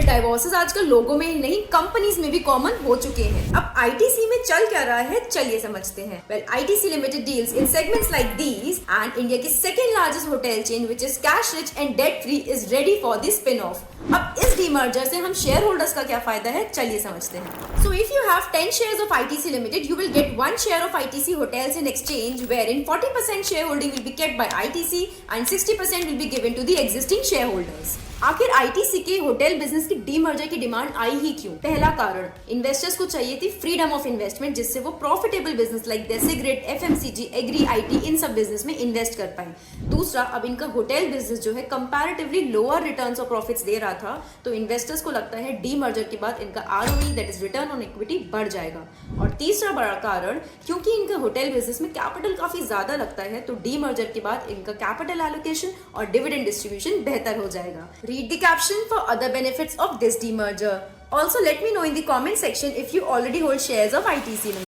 डाइवोर्सेस आजकल लोगों में ही नहीं कंपनीज में भी कॉमन हो चुके हैं। अब आईटीसी में चल क्या रहा है, चलिए समझते हैं। Well, ITC limited deals in segments like these and India की second largest hotel chain which is cash rich and debt free is ready for the spin off. अब इस डीमर्जर से हम शेयर होल्डर्स का क्या फायदा है, चलिए समझते हैं। So if you have 10 shares of ITC Limited, you will get 1 share of ITC Hotels in exchange, wherein 40% shareholding will be kept by ITC and 60% will be given to the existing shareholders. आखिर ITC के hotel business की demerger की demand आई ही क्यों? पहला कारण, investors को चाहिए थी फ्रीडम ऑफ इन्वेस्टमेंट, जिससे वो प्रॉफिटेबल बिजनेस लाइक डेसिग्रेट, एफएमसीजी, एग्री, आईटी इन सब बिजनेस में इन्वेस्ट कर पाए। दूसरा, अब इनका होटल बिजनेस जो है कंपैरेटिवली लोअर रिटर्न्स और प्रॉफिट्स दे रहा था, तो इन्वेस्टर्स को लगता है डीमर्जर के बाद इनका ROE that is return on equity बढ़ जाएगा। और तीसरा बड़ा कारण, क्योंकि इनका होटल बिजनेस में कैपिटल काफी ज्यादा लगता है, तो डीमर्जर के बाद इनका कैपिटल एलोकेशन और डिविडेंड डिस्ट्रीब्यूशन बेहतर हो जाएगा। Read the caption for other benefits of this demerger. Also, let me know in the comment section if you already hold shares of ITC Limited.